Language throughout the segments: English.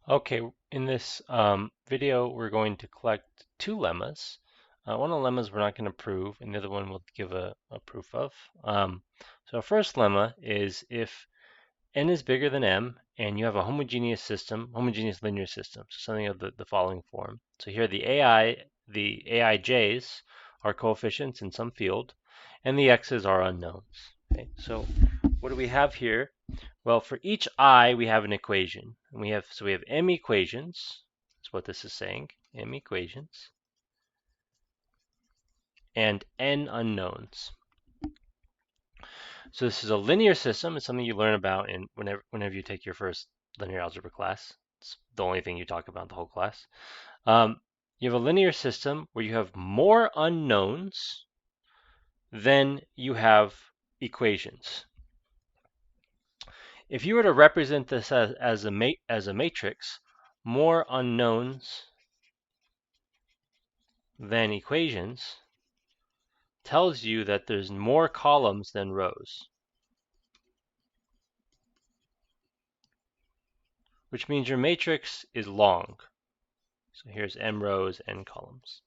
Okay, in this video, we're going to collect two lemmas. One of the lemmas we're not going to prove, and the other one we'll give a proof of. So our first lemma is if n is bigger than m, and you have a homogeneous system, homogeneous linear system, so something of the following form. So here the aij's are coefficients in some field, and the x's are unknowns. Okay, so what do we have here? Well, for each I, we have an equation. And we have m equations. That's what this is saying. M equations. And n unknowns. So this is a linear system. It's something you learn about in whenever you take your first linear algebra class. It's the only thing you talk about the whole class. You have a linear system where you have more unknowns than you have equations. If you were to represent this as a matrix, more unknowns than equations tells you that there's more columns than rows, which means your matrix is long. So here's m rows, n columns.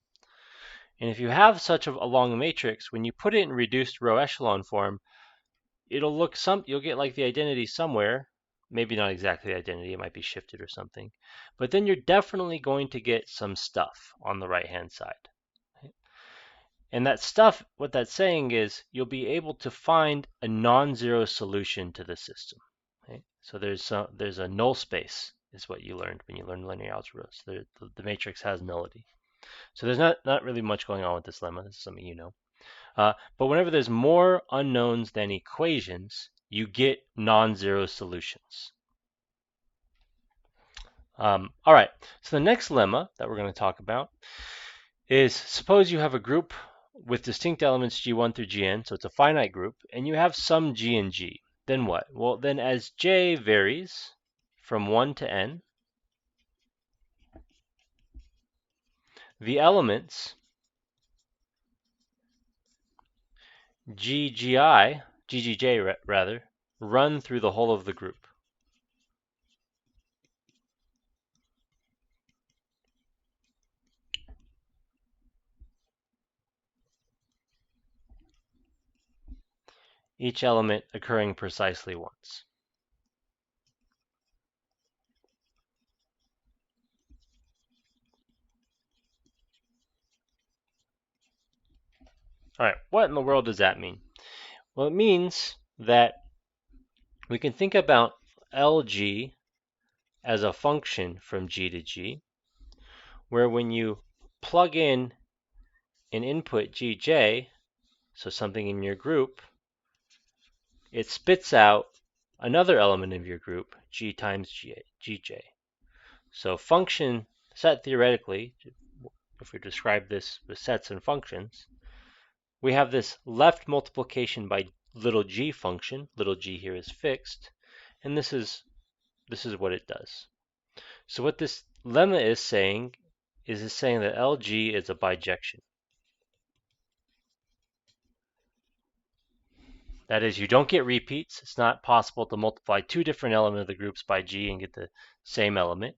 And if you have such a long matrix, when you put it in reduced row echelon form, you'll get like the identity somewhere, maybe not exactly the identity, it might be shifted or something, but then you're definitely going to get some stuff on the right hand side. And that stuff, what that's saying is you'll be able to find a non-zero solution to the system. Okay? So there's a null space is what you learned when you learned linear algebra. So the matrix has nullity. So there's not really much going on with this lemma. This is something you know. But whenever there's more unknowns than equations, you get non-zero solutions. All right, so the next lemma that we're going to talk about is suppose you have a group with distinct elements g1 through gn, so it's a finite group, and you have some g and g. Then what? Well, then as j varies from 1 to n, the elements ggj rather, run through the whole of the group. Each element occurring precisely once. All right, what in the world does that mean? Well, it means that we can think about LG as a function from G to G, where when you plug in an input GJ, so something in your group, it spits out another element of your group, G times GJ. So function set theoretically, if we describe this with sets and functions, we have this left multiplication by little g function. Little g here is fixed, and this is what it does. So what this lemma is saying that LG is a bijection. That is, you don't get repeats. It's not possible to multiply two different elements of the groups by g and get the same element.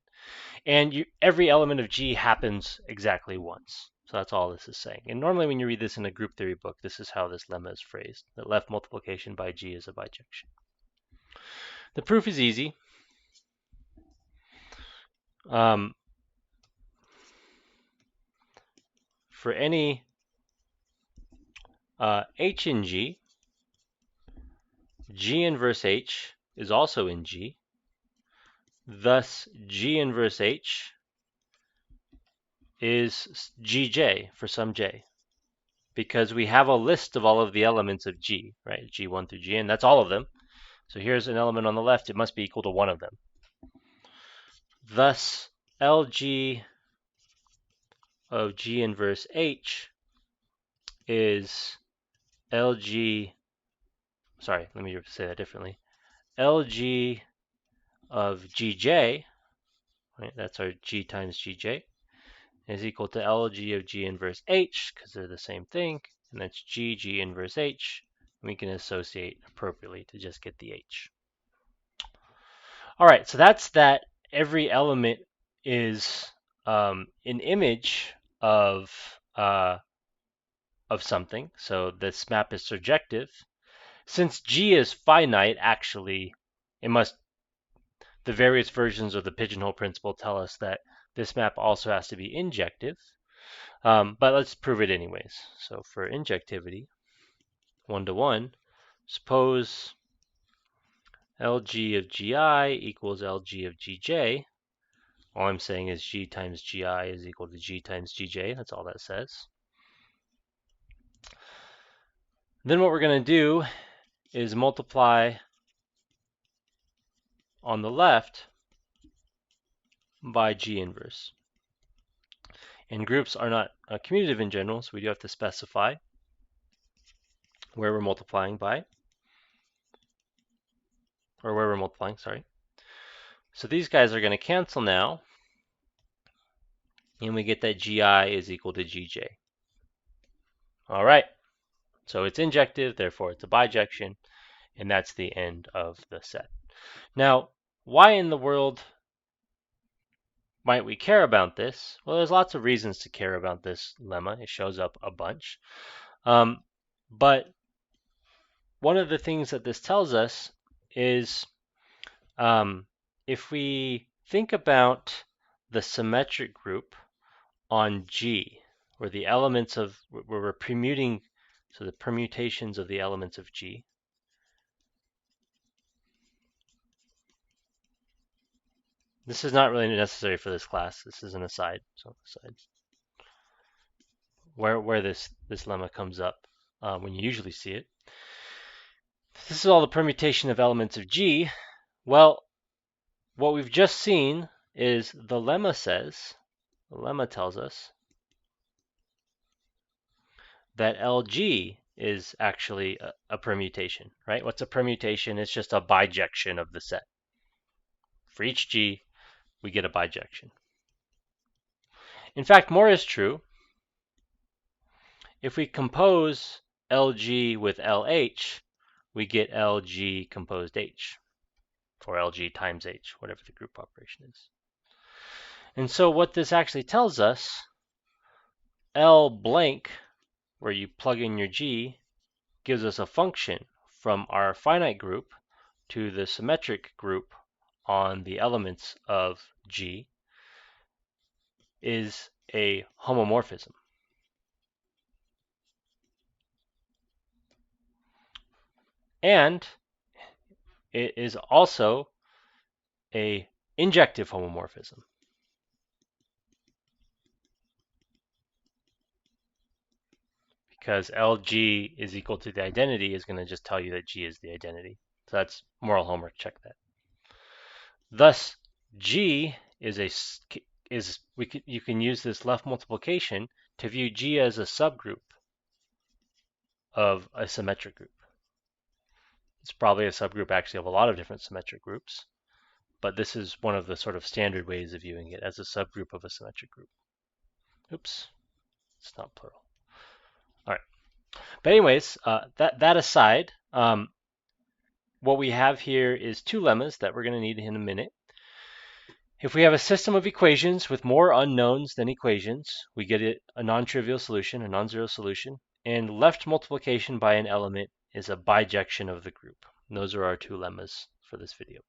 And every element of g happens exactly once. So that's all this is saying. And normally when you read this in a group theory book, this is how this lemma is phrased. That left multiplication by g is a bijection. The proof is easy. For any h in g, G inverse H is also in G. Thus, G inverse H is Gj for some J, because we have a list of all of the elements of G, right? G1 through Gn, that's all of them. So here's an element on the left, it must be equal to one of them. Thus, Lg of G inverse H is Lg, sorry, let me say that differently. Lg of Gj, right, that's our G times Gj, is equal to Lg of G inverse H, because they're the same thing, and that's G inverse H. We can associate appropriately to just get the H. All right, so that's that every element is an image of something. So this map is surjective. Since G is finite, actually, the various versions of the pigeonhole principle tell us that this map also has to be injective. But let's prove it anyways. So for injectivity, 1-to-1, suppose LG of GI equals LG of GJ. All I'm saying is G times GI is equal to G times GJ. That's all that says. Then what we're going to do is multiply on the left by G inverse. And groups are not commutative in general, so we do have to specify where we're multiplying by, or where we're multiplying, sorry. So these guys are going to cancel now, and we get that GI is equal to GJ. All right, so it's injective, therefore it's a bijection, and that's the end of the set. Now, why in the world might we care about this? Well, there's lots of reasons to care about this lemma. It shows up a bunch. But one of the things that this tells us is if we think about the symmetric group on G, where the elements of, where we're permuting, so the permutations of the elements of G, this is not really necessary for this class. This is an aside. So aside. Where this lemma comes up when you usually see it. This is all the permutation of elements of G. Well, what we've just seen is the lemma tells us that LG is actually a permutation, right? What's a permutation? It's just a bijection of the set. For each G, we get a bijection. In fact, more is true. If we compose LG with LH, we get LG composed H, or LG times H, whatever the group operation is. And so what this actually tells us, L blank, where you plug in your G, gives us a function from our finite group to the symmetric group on the elements of G is a homomorphism. And it is also a injective homomorphism. Because LG is equal to the identity is going to just tell you that G is the identity. So that's moral homework, check that. Thus, G is you can use this left multiplication to view G as a subgroup of a symmetric group. It's probably a subgroup actually of a lot of different symmetric groups, but this is one of the sort of standard ways of viewing it, as a subgroup of a symmetric group. Oops, it's not plural. All right, but anyways, that aside, what we have here is two lemmas that we're going to need in a minute. If we have a system of equations with more unknowns than equations, we get a non-trivial solution, a non-zero solution, and left multiplication by an element is a bijection of the group. And those are our two lemmas for this video.